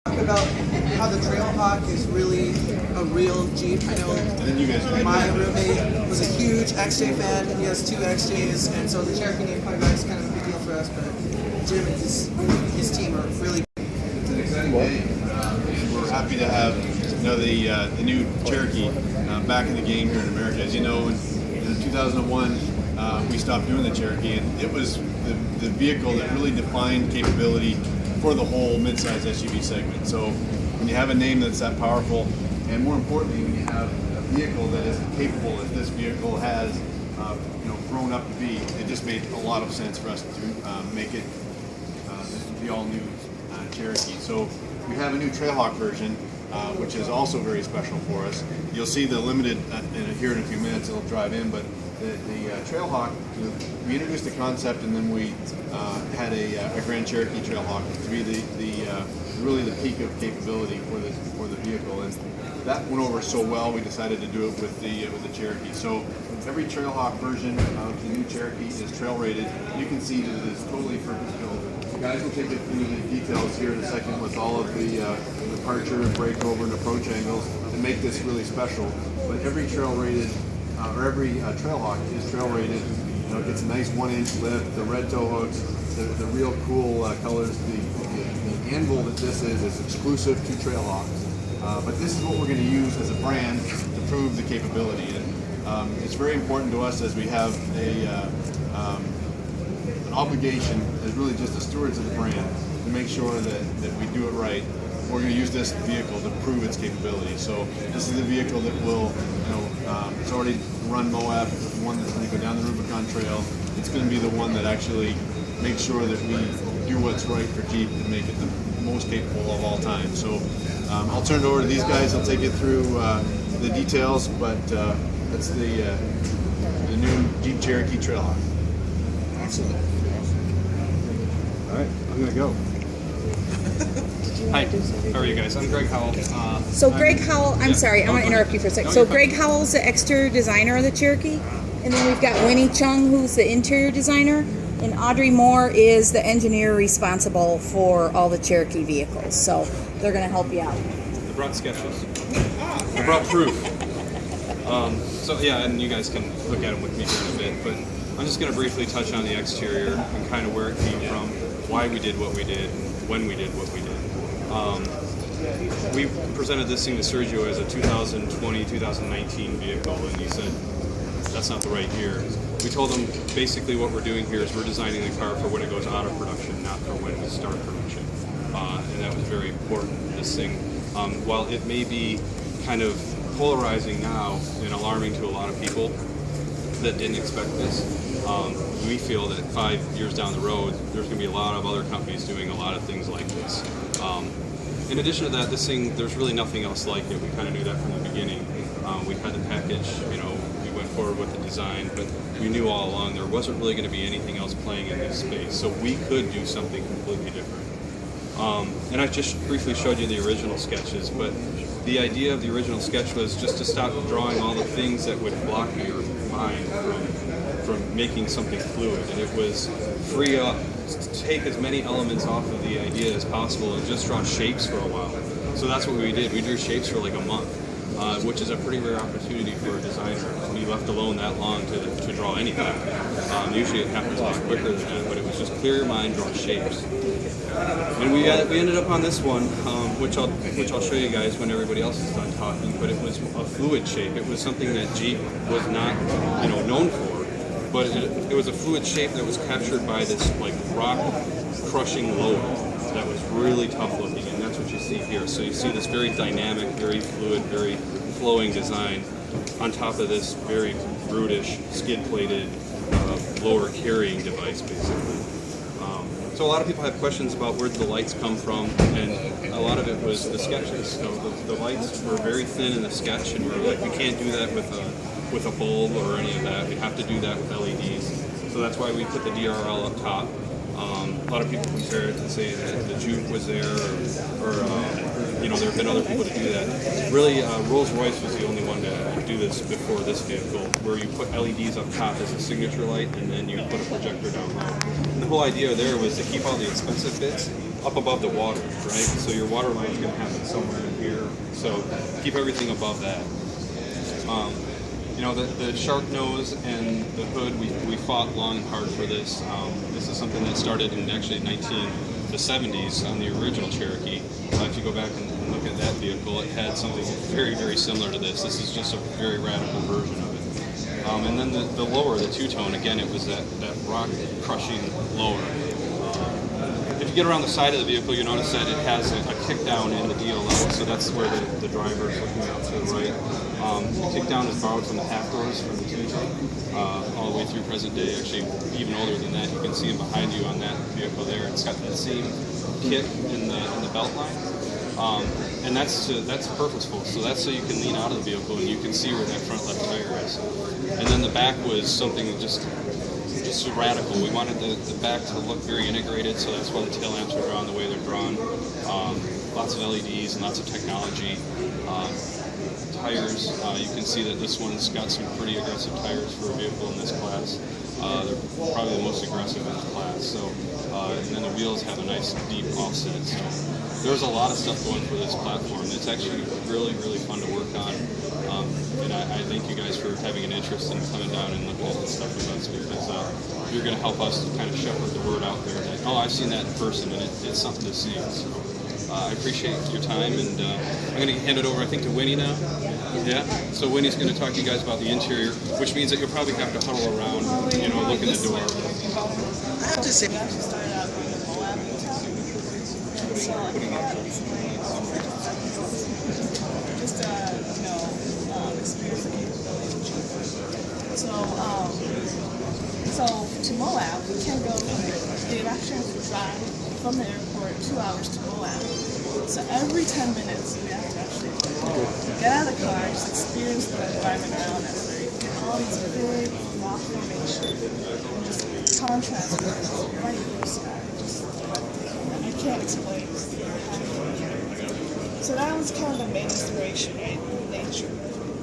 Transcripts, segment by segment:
About how the Trailhawk is really a real Jeep. I know my roommate was a huge XJ fan. He has 2 XJs, and so the Cherokee name probably is kind of a big deal for us. But Jim and his team are really. It's an exciting day. We're happy to have the new Cherokee back in the game here in America. As you know, in 2001 we stopped doing the Cherokee, and it was the vehicle that really defined capability for the whole midsize SUV segment. So when you have a name that's that powerful, and more importantly, when you have a vehicle that is capable as this vehicle has, grown up to be, it just made a lot of sense for us to make it the all-new Cherokee. So we have a new Trailhawk version, which is also very special for us. You'll see the limited here in a few minutes. It'll drive in, but the Trailhawk, we introduced the concept, and then we had a Grand Cherokee Trailhawk to be really the peak of capability for the vehicle, and that went over so well. We decided to do it with the Cherokee. So every Trailhawk version of the new Cherokee is trail rated. You can see that it is totally purpose-built. The guys will take you through the details here in a second with all of the departure, breakover, and approach angles to make this really special. But every trail rated every Trailhawk is trail rated. It gets a nice 1-inch lift, the red tow hooks, the real cool colors. The anvil that this is exclusive to Trailhawks. But this is what we're going to use as a brand to prove the capability. And it's very important to us, as we have an obligation as really just the stewards of the brand to make sure that we do it right. We're going to use this vehicle to prove its capability. So this is the vehicle that will, it's already run Moab, the one that's going to go down the Rubicon Trail. It's going to be the one that actually makes sure that we do what's right for Jeep and make it the most capable of all time. So I'll turn it over to these guys. They'll take you through the details, but that's the new Jeep Cherokee Trailhawk. Excellent. All right, I'm going to go. Hi, how are you guys? I'm Greg Howell. So Greg Howell, I'm sorry, I'm going to interrupt you for a second. So Greg Howell's the exterior designer of the Cherokee, and then we've got Winnie Chung, who's the interior designer, and Audrey Moore is the engineer responsible for all the Cherokee vehicles. So they're going to help you out. I brought sketches. I brought proof. So yeah, and you guys can look at them with me here in a bit, but I'm just going to briefly touch on the exterior and kind of where it came from, why we did what we did, and when we did what we did. We presented this thing to Sergio as a 2020-2019 vehicle, and he said, that's not the right year. We told him basically what we're doing here is we're designing the car for when it goes out of production, not for when we start production. And that was very important, this thing. While it may be kind of polarizing now and alarming to a lot of people that didn't expect this, we feel that 5 years down the road, there's going to be a lot of other companies doing a lot of things like this. In addition to that, this thing, there's really nothing else like it. We kind of knew that from the beginning. We had the package, we went forward with the design, but we knew all along there wasn't really going to be anything else playing in this space, so we could do something completely different. And I just briefly showed you the original sketches, but the idea of the original sketch was just to stop drawing all the things that would block your mind from making something fluid, and it was free up, take as many elements off of the idea as possible and just draw shapes for a while. So that's what we did. We drew shapes for like a month, which is a pretty rare opportunity for a designer to be left alone that long to draw anything. Usually it happens a lot quicker than that, but it was just clear your mind, draw shapes. And we ended up on this one, which I'll show you guys when everybody else is done talking, but it was a fluid shape. It was something that Jeep was not known for. But it was a fluid shape that was captured by this like rock crushing load that was really tough looking, and that's what you see here. So you see this very dynamic, very fluid, very flowing design on top of this very brutish skid plated lower carrying device basically. So a lot of people have questions about where the lights come from, and a lot of it was the sketches. So the lights were very thin in the sketch, and we were like, we can't do that with a bulb or any of that. We have to do that with LEDs. So that's why we put the DRL up top. A lot of people compare it and say that the Juke was there, or there have been other people to do that. Really, Rolls-Royce was the only one to do this before this vehicle, where you put LEDs up top as a signature light, and then you put a projector down low. And the whole idea there was to keep all the expensive bits up above the water, right? So your water line is going to happen somewhere in here. So keep everything above that. You know, the shark nose and the hood, we fought long and hard for this. This is something that started in actually the 70s on the original Cherokee. If you go back and look at that vehicle, it had something very, very similar to this. This is just a very radical version of it. And then the lower, the two-tone, again, it was that rock-crushing lower. If you get around the side of the vehicle, you notice that it has a kick down in the DLL, so that's where the driver is looking out to the right. The kick down is borrowed from the half doors from the TJ, all the way through present day. Actually, even older than that, you can see them behind you on that vehicle there. It's got that same kick in the belt line, and that's purposeful. So that's so you can lean out of the vehicle and you can see where that front left tire is. And then the back was something just radical. We wanted the back to look very integrated, so that's why the tail lamps are drawn the way they're drawn. Lots of LEDs and lots of technology. Tires, you can see that this one's got some pretty aggressive tires for a vehicle in this class. They're probably the most aggressive in the class. So, and then the wheels have a nice deep offset. So there's a lot of stuff going for this platform. It's actually really, really fun to work on. And I thank you guys for having an interest in coming down and looking at this stuff with us, because you're going to help us kind of shepherd the word out there that, oh, I've seen that in person, and it's something to see. So I appreciate your time, and I'm going to hand it over, I think, to Winnie now. Yeah? So Winnie's going to talk to you guys about the interior, which means that you'll probably have to huddle around, you know, look in the door. I have to say, experience and capability. So to Moab, we can't go from here. They actually have to drive from the airport 2 hours to Moab. So every 10 minutes, we have to actually get out of the car, just experience the environment around us. Where you get all these big rock formations, and just contrast with bright blue sky. I can't explain. So that was kind of the main inspiration, right? Nature.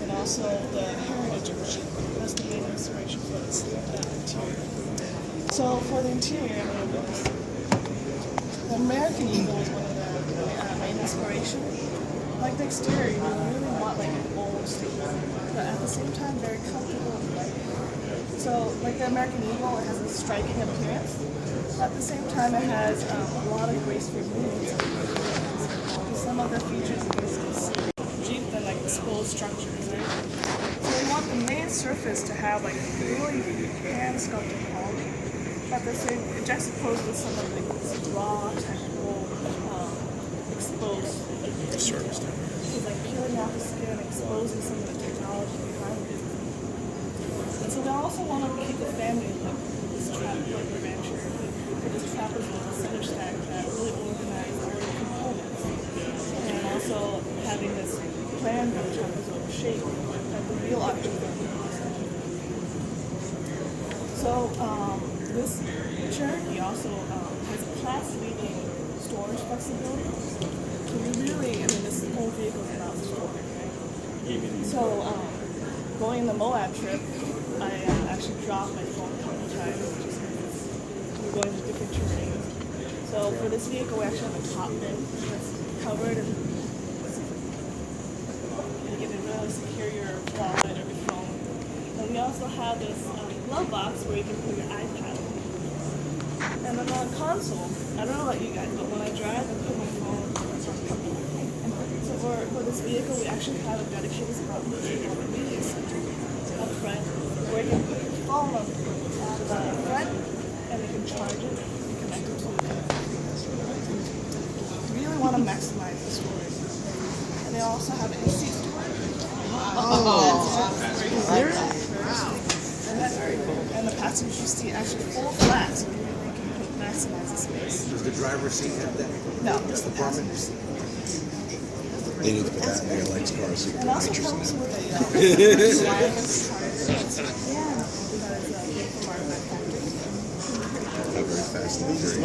And also the heritage of Jeep. That's the main inspiration for this interior. So for the interior, the American Eagle is one of the main inspiration. Like the exterior, you really want like an old statement, but at the same time very comfortable and light. So like the American Eagle, it has a striking appearance. At the same time, it has a lot of graceful movements. Some of the features you can see Jeep than like exposed structures, right? So we want the main surface to have like really hand sculpted quality, but the same juxtaposed with some of the raw, technical, exposed surface. It's like peeling off the skin, exposing some of the technology behind it. And so they also want to keep the family look. This trap, like the rancher, this trap is with a center stack that really organized all the components. And also having this plan which has a shape that the real object is. So this Cherokee also has class-leading storage flexibility. So we really, this whole vehicle is about storage, right? So going on the Moab trip, I actually dropped my phone a couple times just because we're going to different terrains. So for this vehicle, we actually have a top bin that's covered and you get to really secure your wallet or your phone. And we also have this glove box where you can put your iPad. And then on the console, I don't know about you guys, but when I drive, I put my phone on the console. So for this vehicle, we actually have a dedicated spot on the media center up front, where you can put your phone on the front, and you can charge it and connect it to the internet. We really want to maximize the storage. And they also have an AC storage. And the passenger seat actually full flat, so you really can maximize the space. Does the driver's seat have that? No, just the passenger seat. They need to put that in their legs car so you And can also nitrous in comes that. with a wireless charger. Yeah, that is made from our factory. Not very fast and very easy.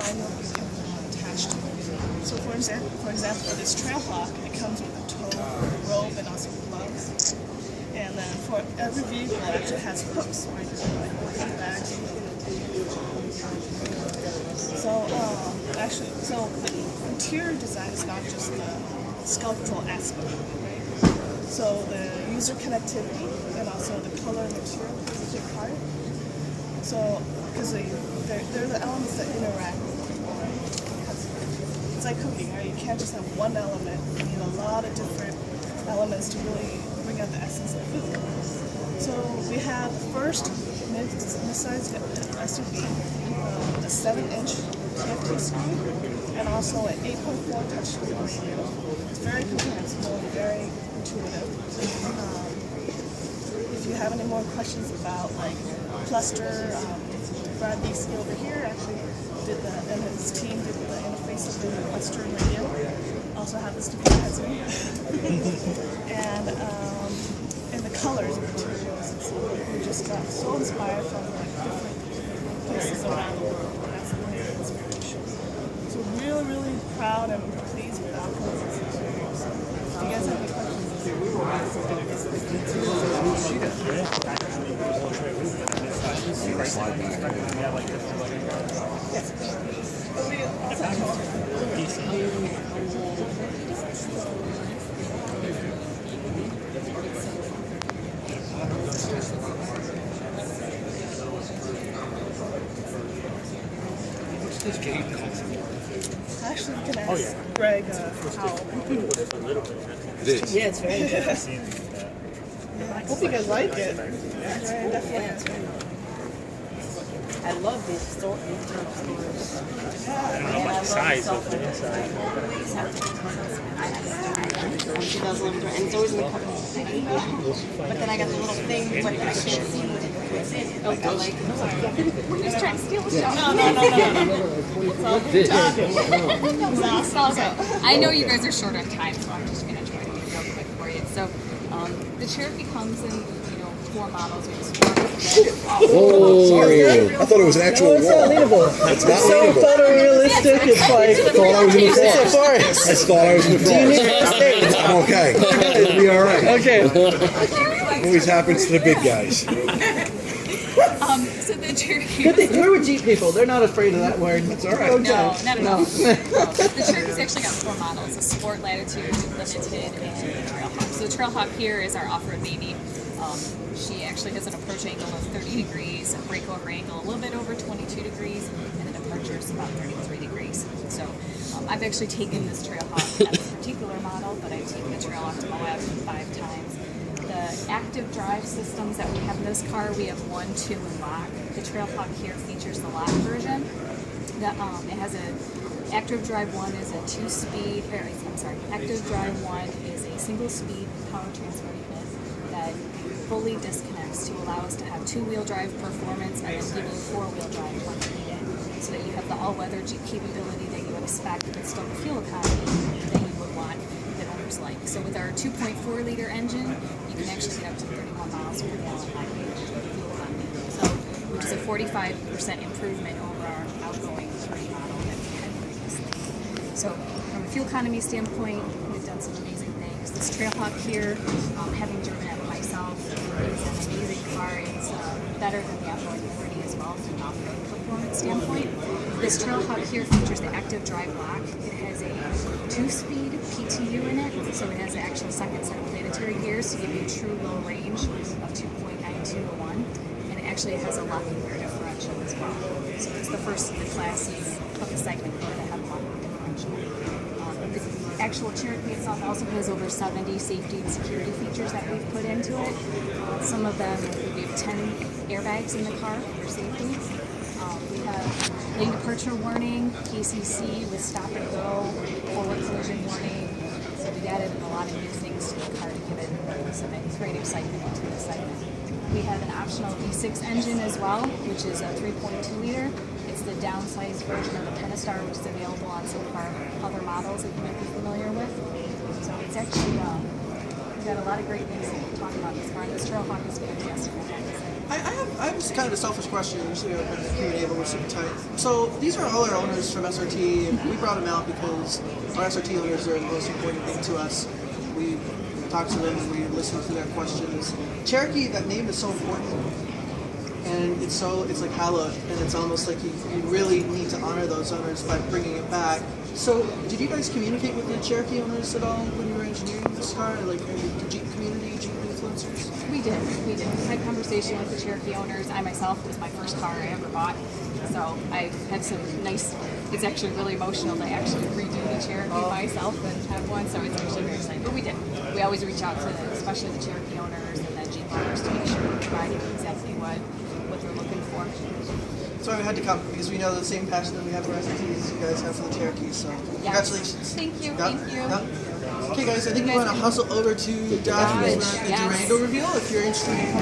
liner you can attach to it. So for example, for this Trailhawk, it comes with a tow, robe, and also gloves. And then for every vehicle, it actually has hooks right there, like the bags. So so the interior design is not just the sculptural aspect, right? So the user connectivity and also the color and material is a big part. So because they're the elements that interact with people, right? Because it's like cooking, right? You can't just have one element. You need a lot of different elements to really bring out the essence of food. So we have the first mid-sized SUV, a 7-inch TFT screen, and also an 8.4 touchscreen radio. It's very comprehensible and very intuitive. If you have any more questions about like cluster, Brad Beasley over here actually and his team did the interface of the cluster radio. Also happens to be a husband. And the colors and materials. We just got so inspired from like different places around the world. And that's the main inspiration. So really, really proud and pleased with the outcome of this experience. Do you guys have any questions? Actually, we can ask Greg how. It is. Yeah, it's very good. I hope you guys like it. Very definitely. I love the store internal stores. I don't know about the size of the inside. From 2011, and it's always in the cover. But then I got the little thing, but I can't see what's in it. Like, we're just trying to steal the show. No. I know you guys are short on time, so I'm just going to try to be real quick for you. So, the Cherokee comes in, 4 models. We just Oh, sorry. I thought it was an actual It's wall. not leanable. It's not It's so leanable. photorealistic. It's like I thought I was in the it's a forest. forest. I thought I was in the Do you need forest. first aid? I'm okay. It'll be all right. Okay. Always happens to the big guys. So the Cherokee. Good thing we're with Jeep people. They're not afraid of that word. That's all right. No, not at all. The Cherokee's actually got 4 models: a Sport, Latitude, Limited, and Trailhawk. So the Trailhawk here is our off-road baby. She actually has an approach angle of 30 degrees, a breakover angle a little bit over 22 degrees, and the departure is about 33 degrees. So I've actually taken this Trailhawk, not this particular model, but I've taken the Trailhawk to Moab 5 times. The active drive systems that we have in this car, we have 1, 2, and lock. The Trailhawk here features the lock version. It has a active drive 1 is a 2-speed. Active drive 1 is a single-speed power transfer unit that fully disconnects to allow us to have 2-wheel drive performance and then give you 4-wheel drive when needed, so that you have the all-weather Jeep capability that you would expect, but still the fuel economy that you would want that owners like. So with our 2.4-liter engine, you can actually get up to 31 miles per gallon highway fuel economy, so which is a 45% improvement over our outgoing 3 model that we had previously. So from a fuel economy standpoint, we've done some amazing things. This Trailhawk here, having driven it myself, is an amazing car. It's better than the F-140 as well from an off-road performance standpoint. This Trailhawk here features the active drive lock. It has a 2-speed PTU in it, so it has the actual second set of planetary gears to give you a true low range of 2.92 to 1. And it actually has a locking rear differential as well. So it's the first of the classes of the segment here that have locking differential. The actual Cherokee itself also has over 70 safety and security features that we've put into it. Some of them, we have 10 airbags in the car for safety. We have lane departure warning, KCC with stop and go, forward collision warning. So we added a lot of new things to the car to give it some great excitement into the segment. We have an optional V6 engine as well, which is a 3.2 liter. It's the downsized version of the Pentastar, which is available on some of our other models that you might be familiar with. So it's actually, we've got a lot of great things to talk about this car. This Trailhawk is fantastic. I have I have kind of a selfish question. Usually we're kind of Q&A, but we're super tight. So these are all our owners from SRT, and we brought them out because our SRT owners are the most important thing to us. We talk to them and we listen to their questions. Cherokee, that name is so important, and it's like hallowed, and it's almost like you really need to honor those owners by bringing it back. So, did you guys communicate with the Cherokee owners at all when you were engineering this car, like the Jeep community, Jeep influencers? We did. We had conversation with the Cherokee owners. I myself, it was my first car I ever bought, so I've had some nice. It's actually really emotional to actually redo the Cherokee myself and have one, so it's actually very exciting. But we did. We always reach out to them, especially the Cherokee owners and then Jeep owners, to make sure we're providing exactly what they're looking for. So I had to come because we know the same passion that we have for SRTs as you guys have for the Cherokee. So congratulations. Thank you. Yeah. Thank you. Yeah. Okay, guys, I think we want to hustle over to Dodge for the Durango reveal if you're interested.